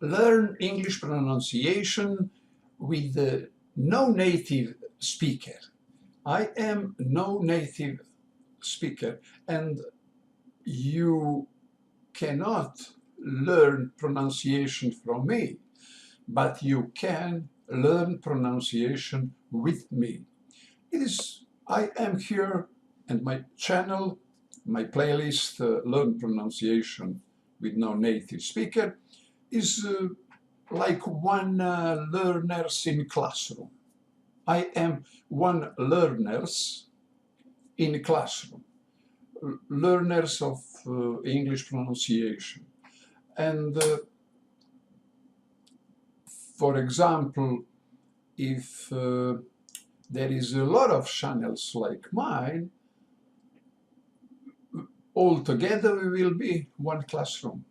learn English pronunciation with no native speaker. I am no native speaker, and you cannot learn pronunciation from me, but you can learn pronunciation with me. I am here, and my channel, my playlist, Learn Pronunciation with No Native Speaker, is like one learners in classroom. I am one learners in classroom, learners of English pronunciation. And for example, if there is a lot of channels like mine, all together we will be one classroom.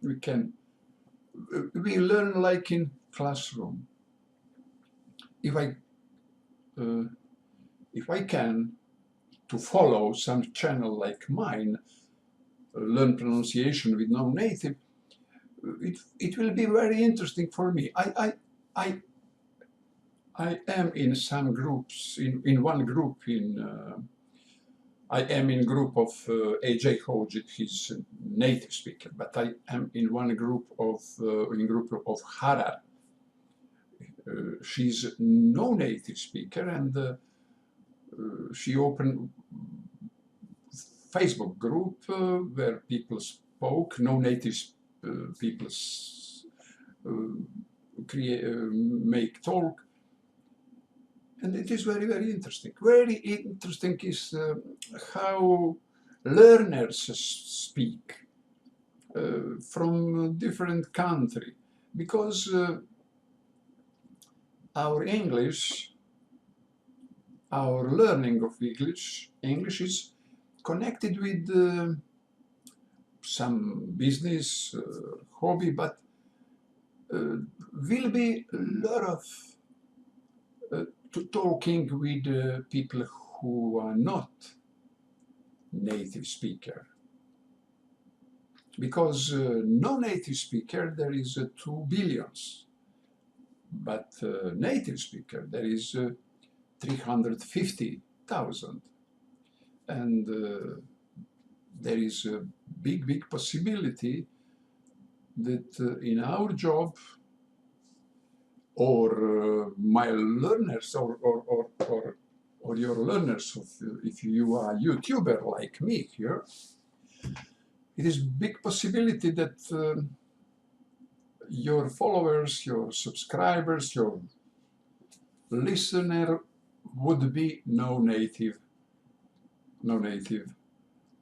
We learn like in classroom. If I can to follow some channel like mine, learn pronunciation with no native, it will be very interesting for me. I am in some groups, in one group I am in group of AJ Hodge, he's a native speaker, but I am in one group of Harar. She's no native speaker, and she opened Facebook group where people spoke, no native people make talk, and it is very, very interesting. Very interesting is how learners speak from different country, because our English, our learning of English is connected with some business, hobby, but will be a lot of talking with people who are not native speaker. Because no native speaker, there is 2 billions, but native speaker, there is 350,000. And there is a big possibility that in our job, or my learners, or your learners, if you are a YouTuber like me here, it is big possibility that your followers, your subscribers, your listener would be no native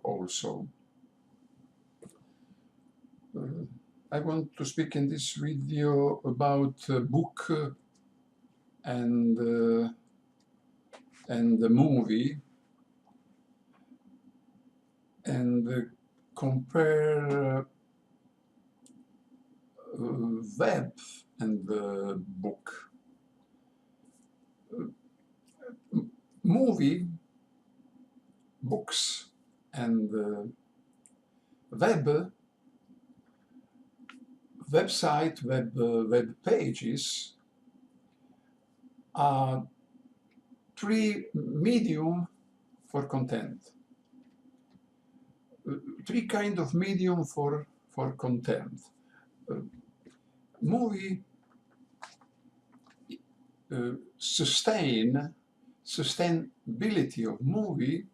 also. I want to speak in this video about a book and the movie, and compare web and the book. Movie, books, and website, web pages are 3 medium for content. 3 kind of medium for content. Movie sustainability of movie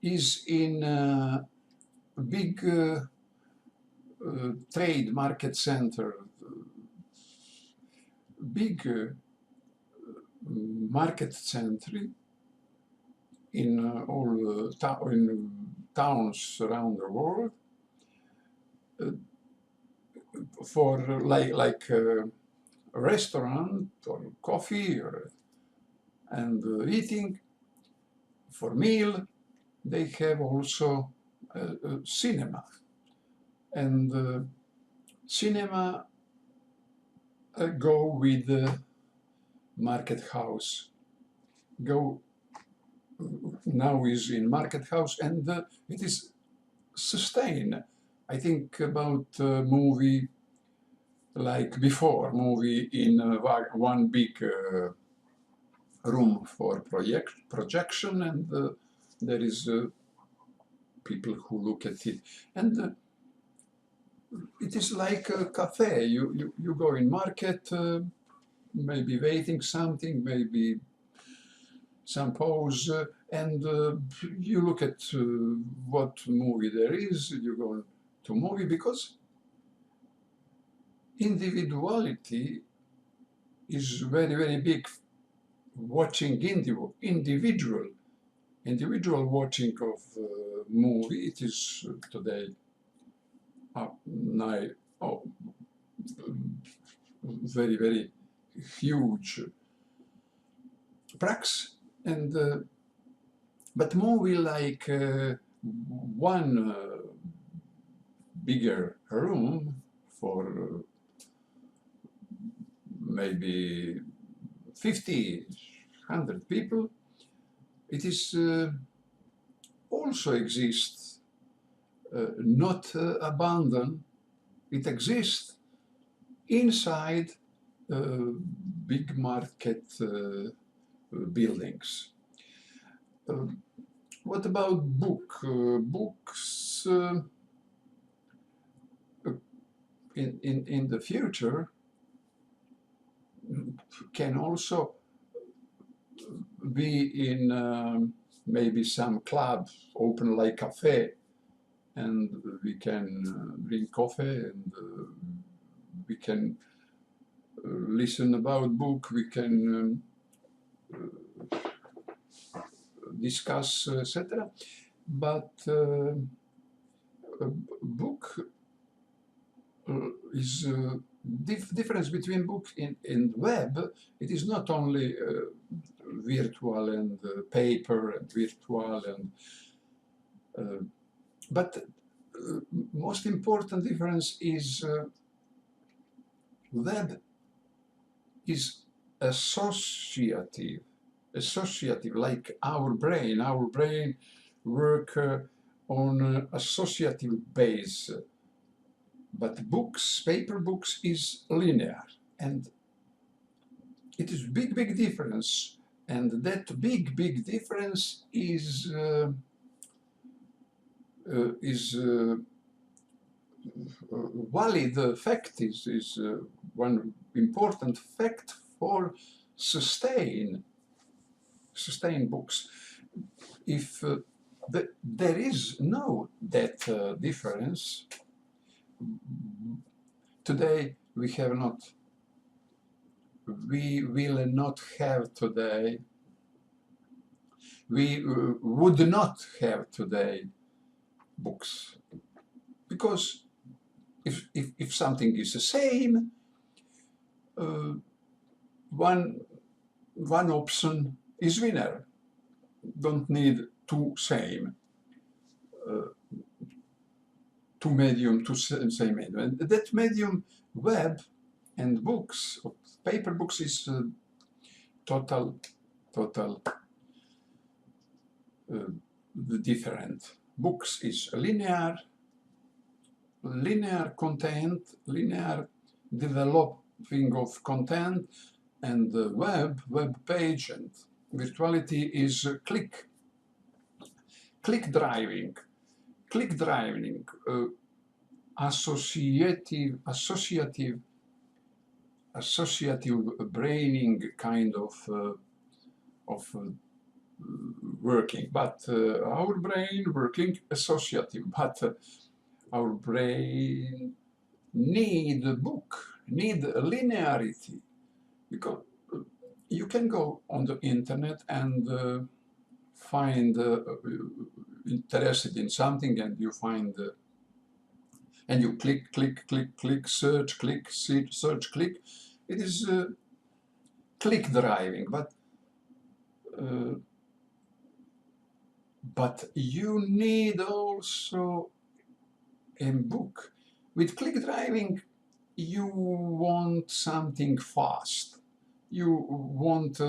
is in big trade market center, big market center in all towns around the world, for like a restaurant or coffee and eating. For meal, they have also cinema, and cinema go with the market house. Now is in market house, and it is sustain. I think about movie like before, movie in one big room for projection, and there is people who look at it, and it is like a cafe. You go in market, maybe waiting something, maybe some pause, and you look at what movie there is. You go to movie because individuality is very, very big. Watching individual watching of movie, it is today now, oh, very, very huge prax, and but movie like one bigger room for maybe 50, 100 people, it is also exists, not abandoned. It exists inside big market buildings. What about books in the future can also be in maybe some club open like cafe, and we can drink coffee, and we can listen about book, we can discuss, etc. But book is difference between book and web. It is not only virtual and paper and virtual, and but most important difference is web is associative, like our brain work on associative base, but paper books is linear, and it is big difference, and that big difference is valid fact, is one important fact for sustain books. If there is no that difference, today we will not have today, we would not have today books, because if something is the same, one option is winner. Don't need two same, two medium, same medium. And that medium, web and books, paper books, is total different. Books is linear content, linear developing of content, and the web page and virtuality is click driving, associative braining kind of working, but our brain working associative, but our brain need a book, need a linearity, because you can go on the internet and find interested in something, and you find and you click, search, click, search, click. It is click driving, but you need also a book. With click driving, you want something fast. You want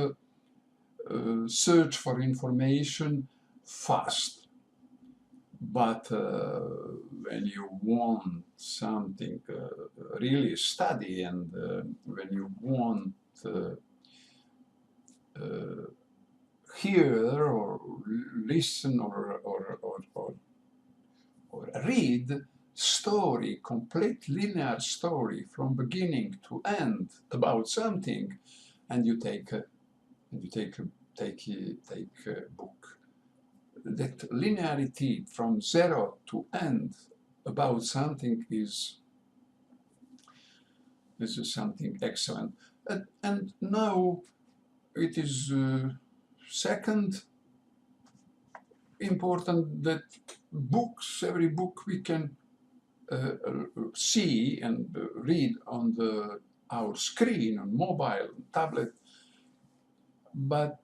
search for information fast. But when you want something really study, and when you want uh, hear or listen or read story, complete linear story from beginning to end about something, and you take a, and you take a book. That linearity from zero to end about something is this is something excellent. And now it is second important that books, every book we can see and read on our screen, on mobile, tablet, but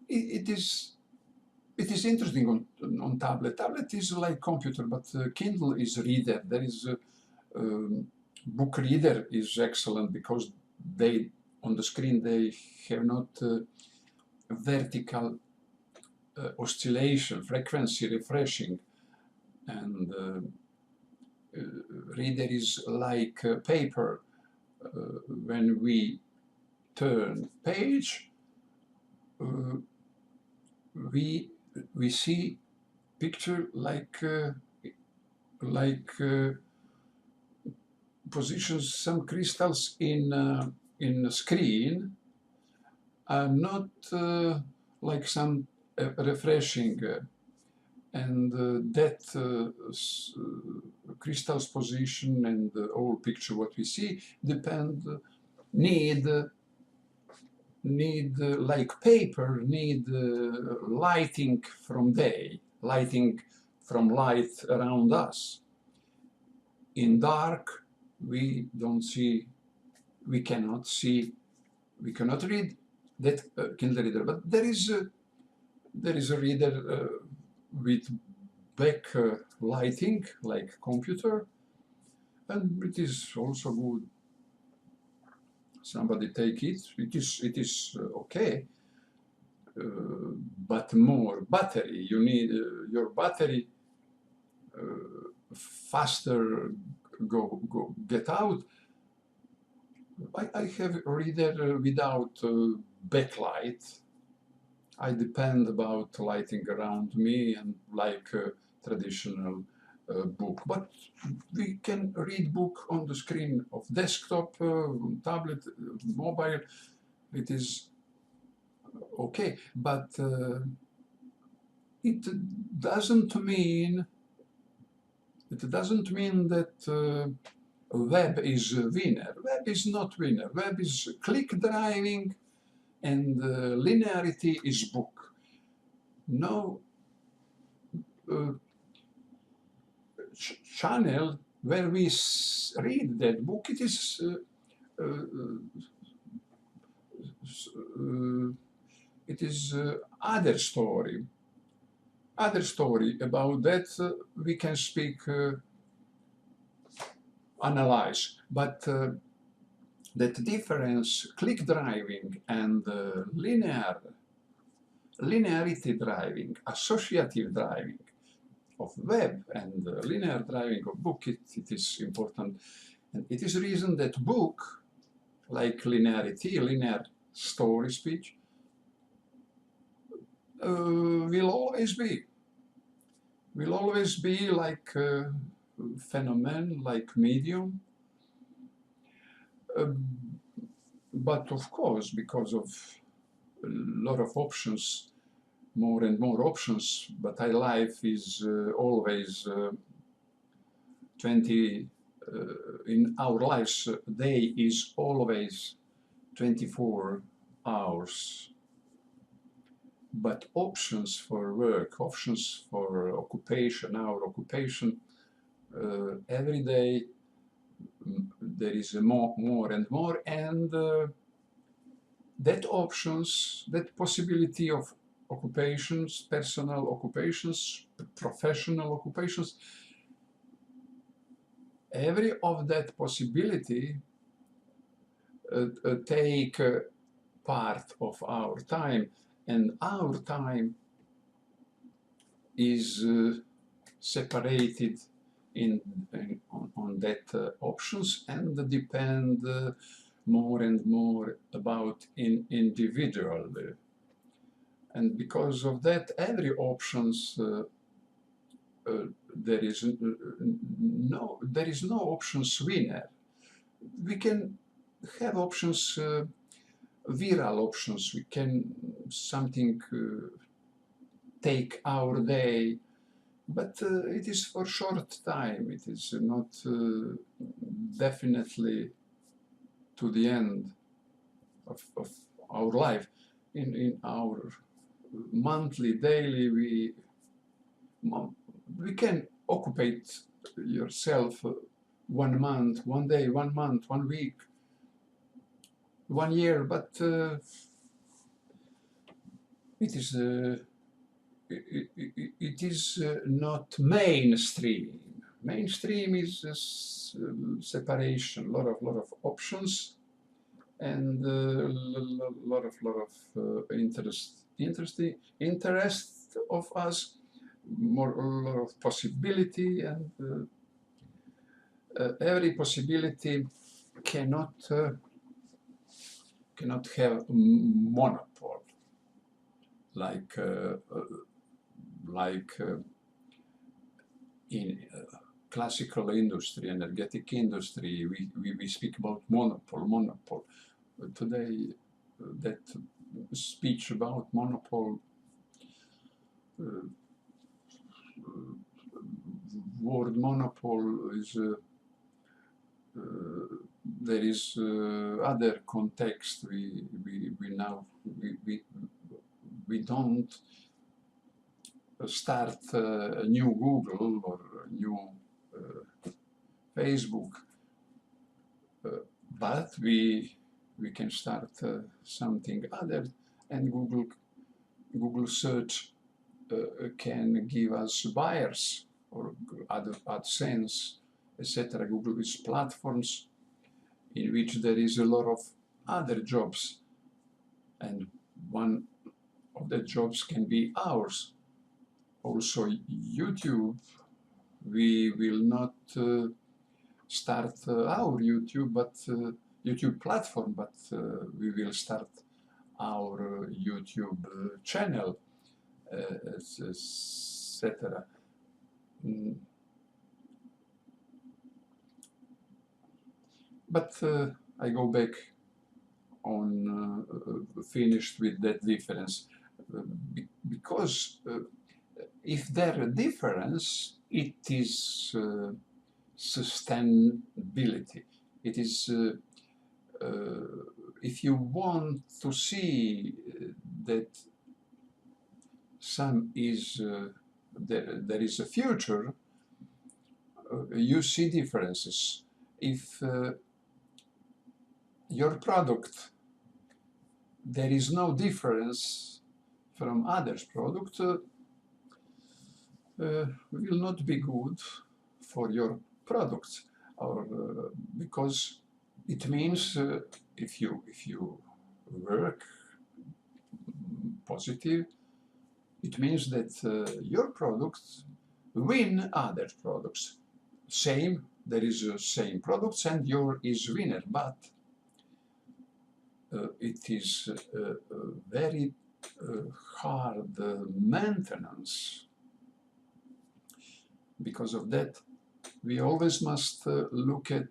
it is interesting on tablet. Tablet is like computer, but Kindle is reader. There is book reader is excellent because they on the screen they have not vertical oscillation, frequency refreshing, and reader is like paper. When we turn page, we see picture like positions some crystals in the screen, not like some refreshing, and that crystal's position and the whole picture what we see depend need like paper need lighting from day, lighting from light around us. In dark we don't see, we cannot see, we cannot read that Kindle reader, but there is a reader with back lighting like computer, and it is also good. Somebody take it. It is okay, but more battery. You need your battery faster go get out. I have a reader without backlight. I depend about lighting around me and like traditional book, but we can read book on the screen of desktop, tablet, mobile. It is okay, but it doesn't mean that web is a winner. Web is not winner. Web is click driving, and linearity is book. No channel where we read that book. It is other story. Other story about that we can speak, analyze, but that difference, click driving and linearity driving, associative driving of web and linear driving of book, it is important. And it is the reason that book, like linearity, linear story speech, will always be like phenomenon, like medium. But of course, because of a lot of options, more and more options, but our life is always 20, in our lives, day is always 24 hours. But options for work, options for occupation, our occupation, every day there is more and more, and that options, that possibility of occupations, personal occupations, professional occupations, every of that possibility take part of our time, and our time is separated on that options and depend more and more about individual. And because of that, every options there is no options winner. We can have options, viral options. We can something take our day, but it is for short time. It is not definitely to the end of our life. In our monthly, daily, we can occupy yourself 1 month, 1 day, 1 month, 1 week, 1 year, but it is not mainstream. Mainstream is separation, lot of options, and lot of interest of us, more a lot of possibility, and every possibility cannot have monopoly like in classical industry, energetic industry, we speak about monopole. Today, that speech about monopole, word monopole is there is other context. We don't start a new Google or a new Facebook, but we can start something other, and Google search can give us buyers or AdSense, etc. Google is platforms in which there is a lot of other jobs, and one of the jobs can be ours. Also YouTube, we will not start our YouTube, but YouTube platform, but we will start our YouTube channel, etc. But I go back on finished with that difference, because if there is a difference, it is sustainability. It is if you want to see that some is there is a future, you see differences. If your product, there is no difference from others' product, will not be good for your products, or because it means if you work positive, it means that your products win other products. Same, there is same products and your is winner, but it is very hard maintenance. Because of that, we always must look at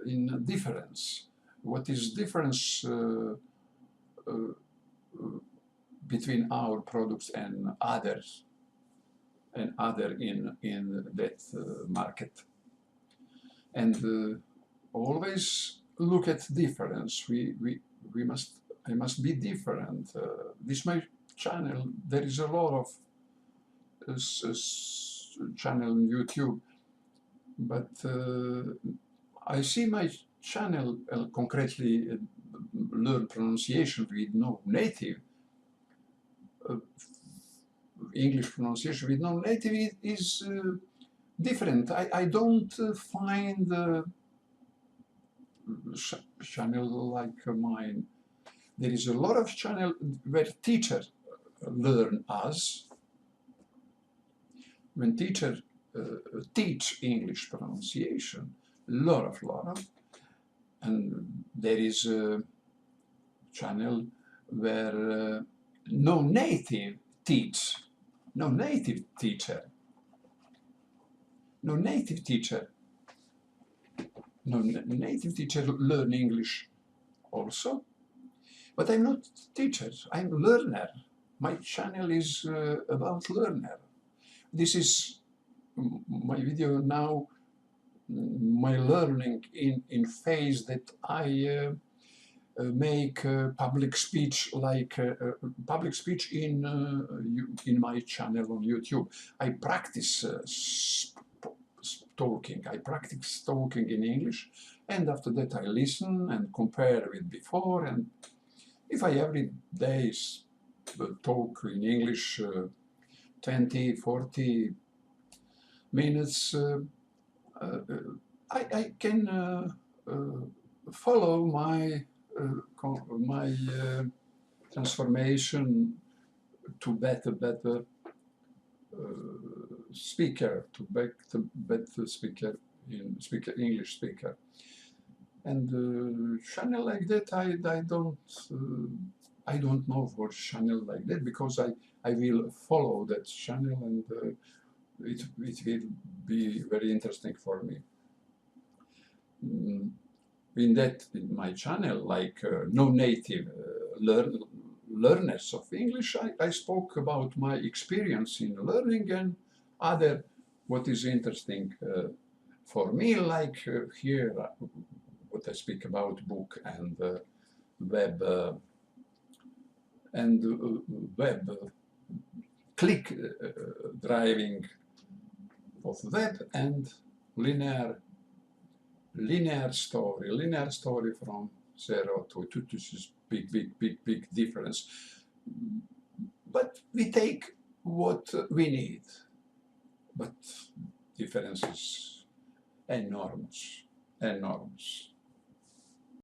in difference. What is difference between our products and others, and other in that market? And always look at difference. I must be different. This my channel. There is a lot of channel on YouTube, but I see my channel concretely learn pronunciation with no native English pronunciation with no native is different. I don't find channel like mine. There is a lot of channel where teachers learn us, when teacher teach English pronunciation, lot of, and there is a channel where no native teach, no native teacher, no native teacher, no native teacher learn English also. But I'm not teacher, I'm learner. My channel is about learner. This is my video now, my learning in phase that I make public speech, like public speech in my channel on YouTube. I practice talking. I practice talking in English, and after that I listen and compare with before. And if I every day talk in English 20, 40 minutes, I can follow my transformation to better speaker, to better speaker, English speaker. And channel like that, I don't know for channel like that, because I will follow that channel, and it will be very interesting for me. In my channel, like no native learners of English, I spoke about my experience in learning and other what is interesting for me, like here what I speak about book and web click driving of web and linear story from 0 to 2. This is big difference. But we take what we need. But difference is enormous.